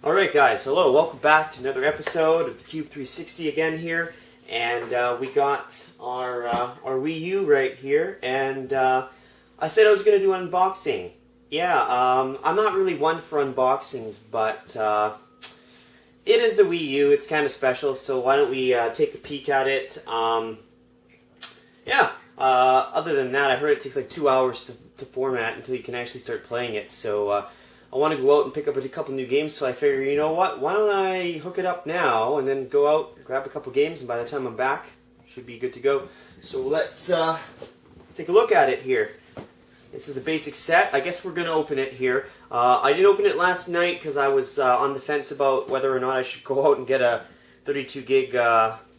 Alright guys, hello, welcome back to another episode of the Cube 360 again here, and we got our Wii U right here, and I said I was going to do unboxing. Yeah, I'm not really one for unboxings, but it is the Wii U, it's kind of special, so why don't we take a peek at it. Other than that, I heard it takes like 2 hours to format until you can actually start playing it, so I want to go out and pick up a couple new games, so I figure, you know what, why don't I hook it up now and then go out, grab a couple games, and by the time I'm back, should be good to go. So let's take a look at it here. This is the basic set. I guess we're going to open it here. I didn't open it last night because I was on the fence about whether or not I should go out and get a 32 gig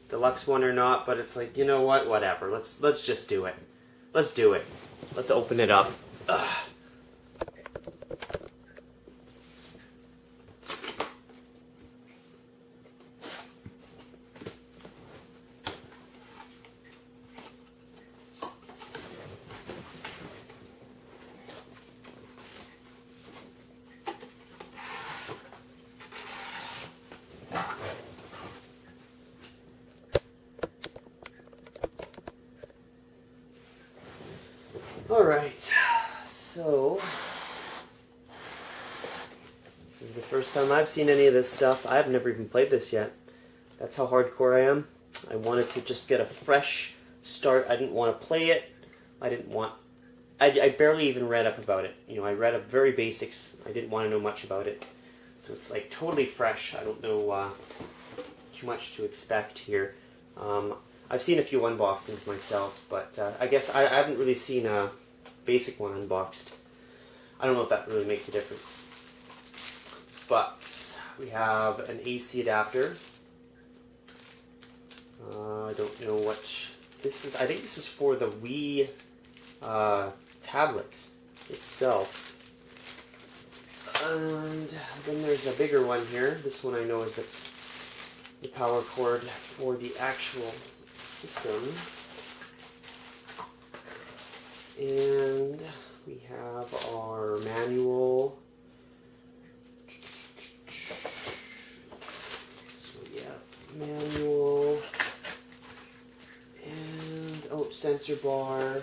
deluxe one or not, but it's like, you know what, whatever. Let's just do it. Let's do it. Let's open it up. Ugh. Alright, so this is the first time I've seen any of this stuff. I've never even played this yet. That's how hardcore I am. I wanted to just get a fresh start. I didn't want to play it. I barely even read up about it. You know, I read up very basics. I didn't want to know much about it. So it's like totally fresh. I don't know too much to expect here. I've seen a few unboxings myself, but I guess I haven't really seen a basic one unboxed. I don't know if that really makes a difference. But we have an AC adapter. I don't know what this is. I think this is for the Wii tablet itself. And then there's a bigger one here. This one I know is the power cord for the actual system. And we have our manual. So yeah, manual. And sensor bar.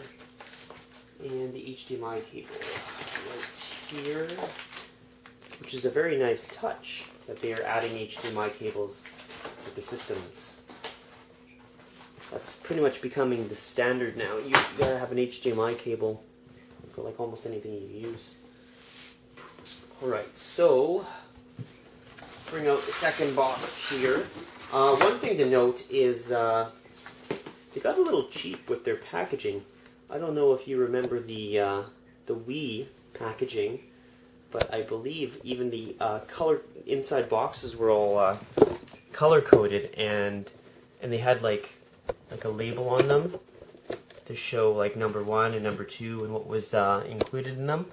And the HDMI cable right here. Which is a very nice touch that they are adding HDMI cables with the systems. That's pretty much becoming the standard now. You gotta have an HDMI cable for like almost anything you use. Alright, so bring out the second box here. One thing to note is they got a little cheap with their packaging. I don't know if you remember the Wii packaging, but I believe even the color inside boxes were all color coded, and they had like a label on them to show like number 1 and number 2 and what was included in them.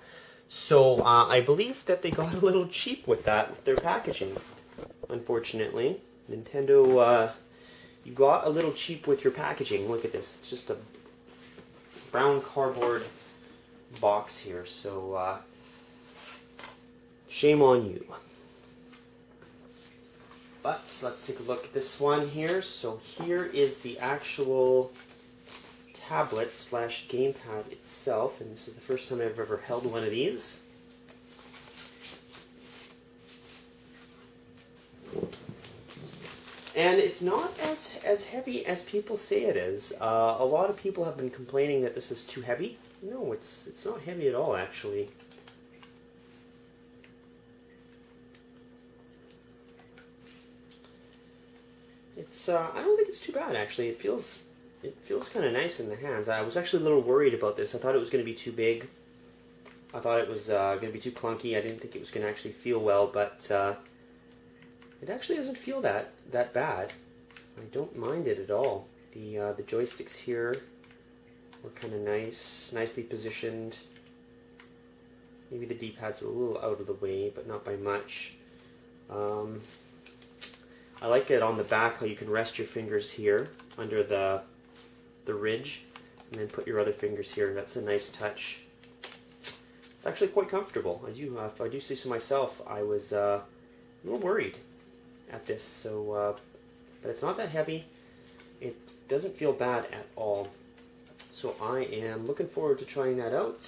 So I believe that they got a little cheap with that, with their packaging. Unfortunately, Nintendo, you got a little cheap with your packaging. Look at this; it's just a brown cardboard box here. So shame on you. But let's take a look at this one here. So here is the actual tablet slash gamepad itself, and this is the first time I've ever held one of these. And it's not as heavy as people say it is. A lot of people have been complaining that this is too heavy. No, it's not heavy at all, actually. It's I don't think it's too bad, actually. It feels kind of nice in the hands. I was actually a little worried about this. I thought it was going to be too big. I thought it was going to be too clunky. I didn't think it was going to actually feel well, but it actually doesn't feel that bad. I don't mind it at all. The joysticks here were kind of nicely positioned. Maybe the D-pad's a little out of the way, but not by much. I like it on the back how you can rest your fingers here under the ridge and then put your other fingers here. That's a nice touch. It's actually quite comfortable. If I do say so myself, I was a little worried at this. So, but it's not that heavy. It doesn't feel bad at all. So I am looking forward to trying that out.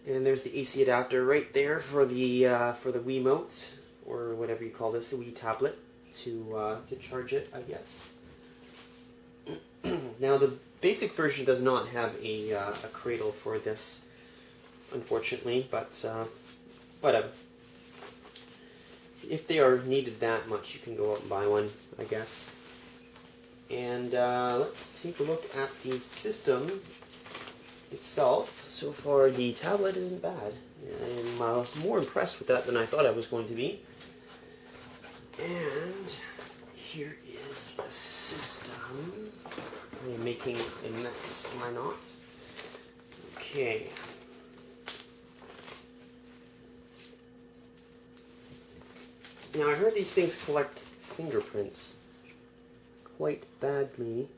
And there's the AC adapter right there for the Wiimote, or whatever you call this, the Wii tablet, to charge it, I guess. Now the basic version does not have a cradle for this, unfortunately, but whatever. If they are needed that much, you can go out and buy one, I guess. And let's take a look at the system itself. So far, the tablet isn't bad. I'm more impressed with that than I thought I was going to be. And here is the system. I am making a mess, am I not? Okay. Now, I heard these things collect fingerprints quite badly,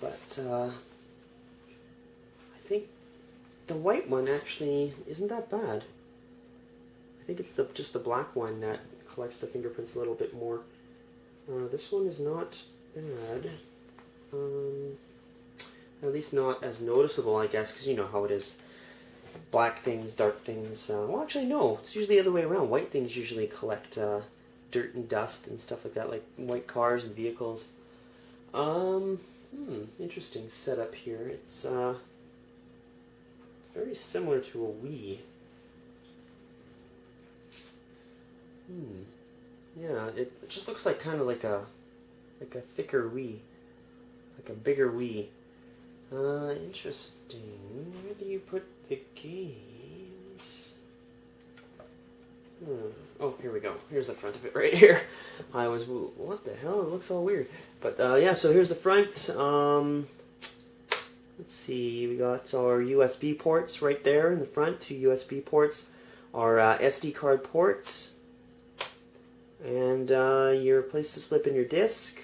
but I think the white one actually isn't that bad. I think it's just the black one that collects the fingerprints a little bit more. This one is not bad. At least not as noticeable, I guess, because you know how it is. Black things, dark things. Well, actually, no. It's usually the other way around. White things usually collect dirt and dust and stuff like that, like white cars and vehicles. Interesting setup here. It's very similar to a Wii. Yeah, it just looks like kind of like a thicker Wii, like a bigger Wii. Interesting. Where do you put the games? Oh, here we go. Here's the front of it right here. What the hell? It looks all weird. But yeah, so here's the front. Let's see. We got our USB ports right there in the front. 2 USB ports. Our SD card ports. And your place to slip in your disc.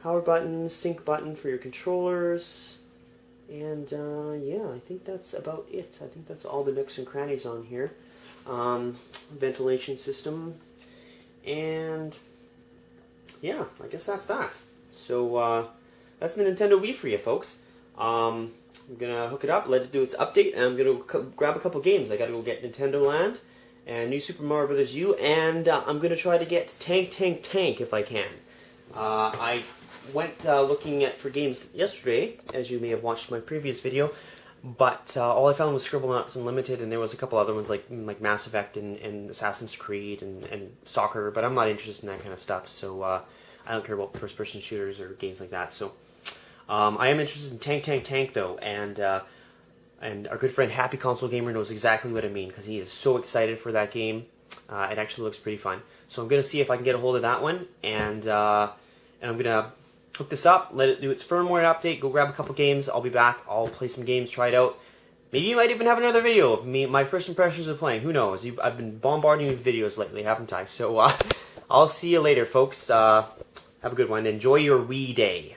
Power button, sync button for your controllers. And yeah, I think that's about it. I think that's all the nooks and crannies on here. Ventilation system. And yeah, I guess that's that. So that's the Nintendo Wii for you folks. I'm gonna hook it up, let it do its update, and I'm gonna grab a couple games. I gotta go get Nintendo Land and New Super Mario Bros. U, and I'm gonna try to get Tank if I can. I went looking for games yesterday, as you may have watched my previous video, but all I found was Scribblenauts Unlimited, and there was a couple other ones like Mass Effect and Assassin's Creed and Soccer, but I'm not interested in that kind of stuff, so I don't care about first-person shooters or games like that. So I am interested in Tank though, and our good friend Happy Console Gamer knows exactly what I mean, because he is so excited for that game. It actually looks pretty fun. So I'm going to see if I can get a hold of that one, and I'm going to hook this up, let it do its firmware update, go grab a couple games, I'll be back, I'll play some games, try it out. Maybe you might even have another video of my first impressions of playing, who knows. I've been bombarding you with videos lately, haven't I? So I'll see you later, folks. Have a good one. Enjoy your Wii day.